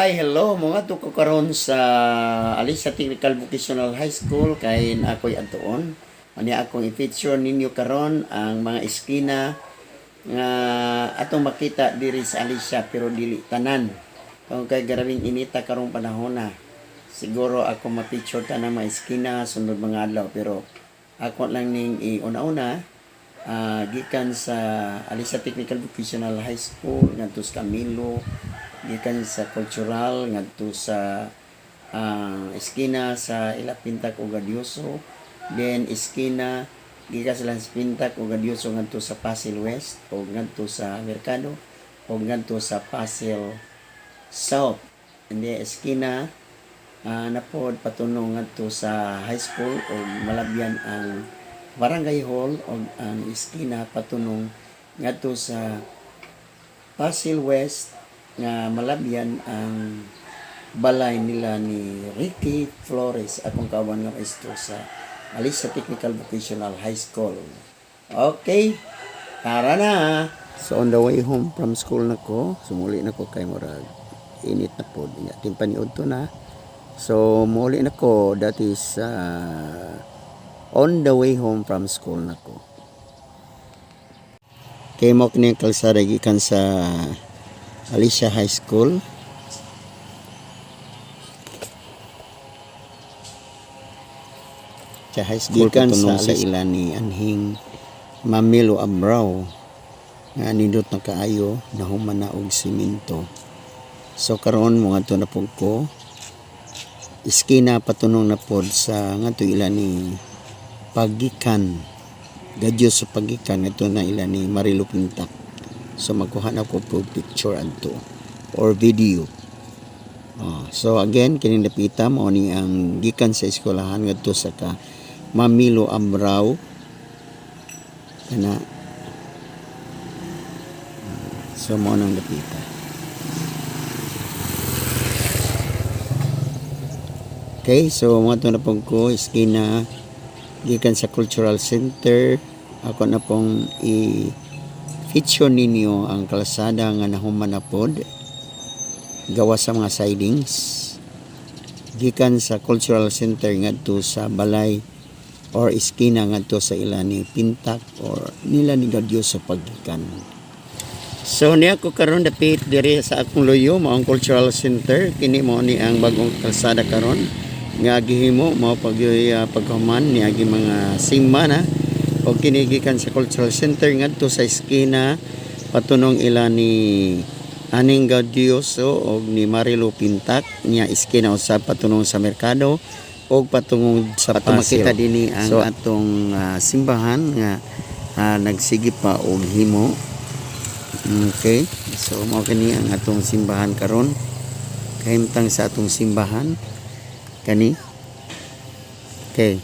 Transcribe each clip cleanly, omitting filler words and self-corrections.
Hi, hello mga to ko karon sa Alisa Technical Vocational High School kay ako'y adtuon. Ani akong i-feature ninyo karon ang mga eskina nga atong makita diri sa Alisa pero dili tanan. Kung kay garabing inita karong panahon na. Siguro ako ma-feature tanang mga eskina sunod mga adlaw pero ako lang ning iuna-una gikan sa Alisa Technical Vocational High School ngadto sa Camilo, gikan sa cultural ngadto sa eskina sa Ilapintak ug Gadyoso, then eskina gikan sa Las Pintak ug Gadyoso ngadto sa Pasig West ug ngadto sa Mercado ug ngadto sa Pasig South. Hindi eskina napod patunong ngadto sa high school ug malabyan ang barangay hall ug ang eskina patunong ngadto sa Pasig West nga malabyan ang balay nila ni Ricky Flores, akong kauban nga maestro sa Alisa Technical Vocational High School. Okay, tara na. So on the way home from school na ko, sumuli na ko kay murag init na po. Ating paniod to na. So muli na ko, that is on the way home from school na ko. Kay mo kini kalsada gikan sa Alisa High School. Sa high school patunong sa ilan ni anhing Mamilo Abrao nga nindot na kaayo na human na og simento. So karon mo ngadto na pud ko iskina patunong na pod sa ngadto ilan ni Pagikan Gadyoso Pagikan ngadto na ilan ni Marilo Pintak. So magkuha na ko po picture adto or video. So again kining dapita mo ni ang gikan sa eskwelahan ngadto sa ka Mamilo Abrao kana. So mo nang dapita. Okay, so mga to na pong ko eskina gikan sa Cultural Center. Ako na pong feature ninyo ang kalsada nga nahuman na pod gawa sa mga sidings gikan sa Cultural Center ngadto sa balay or eskina ngadto sa ilan ni Pintak or nila ni Gadyoso Pagikan. So niya ko karon dapit diri sa akong loyo mao ang Cultural Center. Kini mo ni ang bagong kalsada karon nga gihimo mao paghuman niagi mga simba na o kinigikan sa Cultural Center ngadto sa eskina patunong ila ni aning Gadyoso o ni Marilo Pintak niya eskina usab patunong sa Mercado o patungong sa Pasig. Makita dinhi ang atong simbahan nga nagsigi pa og himo. Okay, so mao kani ang atong simbahan karon kahimtang sa atong simbahan kani. Okay.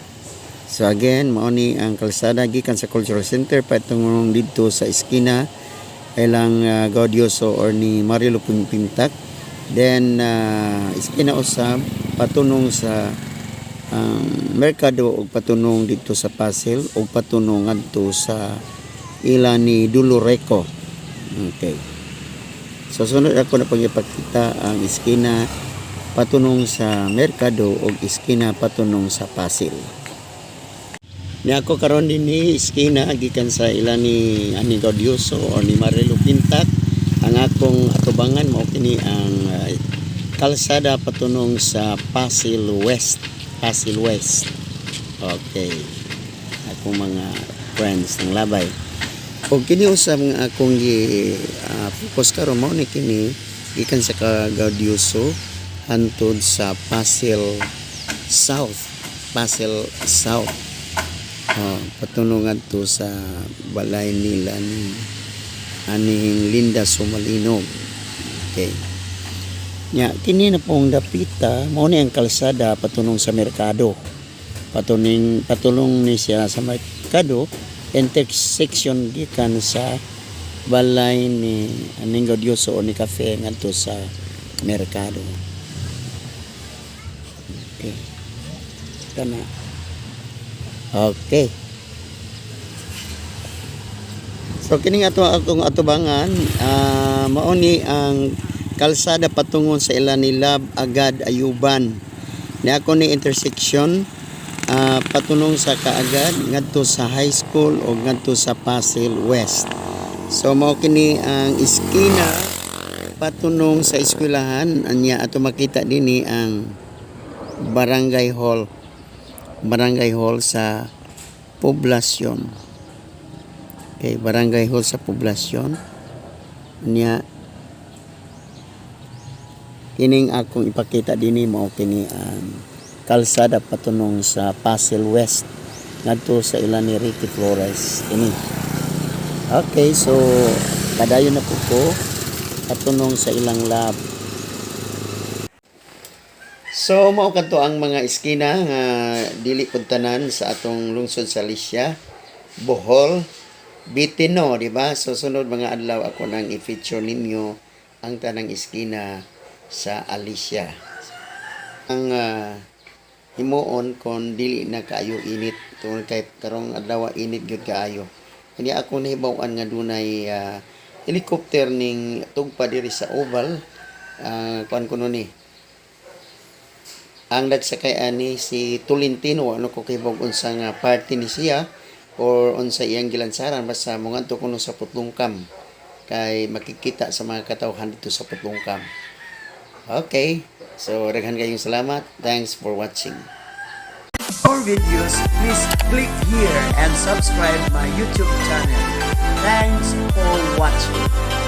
So again, mao ni ang kalsada gikan sa Cultural Center patungong didto sa eskina ilang Gadyoso or ni Marilo Pintak. Then eskina usab patunong sa Mercado ug patunong didto sa Pasig ug patunong ngadto sa ila ni Duloreco. Okay. So sunod ako na pagipakita ang eskina patunong sa Mercado ug eskina patunong sa Pasig. Ni ako karon dinhi eskina gikan sa ilan ni ani Gadyoso o ni Marilo Pintak. Ang akong atubangan mao kini ang kalsada patunong sa Pasig West. Pasig West. Okay. Akong mga friends ng labay. Og kini usab nga akong focus karon mao ni kini gikan sa Gadyoso hantod sa Pasig South. Pasig South. Patunungan to sa balay nila ni aning Linda Sumalinog. Okay. Nya kini na pong dapita mao ni ang kalsada patunong sa Mercado. Patulong ni siya sa Mercado intersection gikan sa balay ni aning Gadyoso o ni Cafe ngadto sa Mercado. Okay. Kana. Okay. So kining akong atubangan mao ni ang kalsada patungon sa Ilanilab Agad Ayuban. Ni ako ni intersection patunong sa Kaagad ngadto sa high school o ngadto sa Pasig West. So mao kini ang iskina patunong sa eskwelahan anya ato makita dinhi ang barangay hall sa poblasyon. Okay, barangay hall sa poblasyon anya kining akong ipakita dinhi mao kini ang kalsada patunong sa Pasig West ngadto sa ilan ni Ricky Flores ini. Okay, so padayon na po ko patunong sa ilang lab. So mao kadto ang mga iskina nga dili pud tanan sa atong lungsod sa Alicia, Bohol, Bitino, di ba? So sunod mga adlaw ako nang i-feature ninyo ang tanang iskina sa Alicia. Ang himuon kon dili na kaayo init tungod kay karong adlaw init gyud kaayo. Kani ako nahibaw-an nga dunay helicopter ning tugpa diri sa Oval. Kuan kuno ni. Ang nagsakay ani si Tolentino, ano ko kibog unsa nga party ni siya or unsa iyang gilansaran basta mo ngadto kuno sa Putlungkam kay makikita sa mga katawhan dito sa Putlungkam. Okay, so daghan kayong salamat. Thanks for watching. More videos, please click here and subscribe my YouTube channel. Thanks for watching.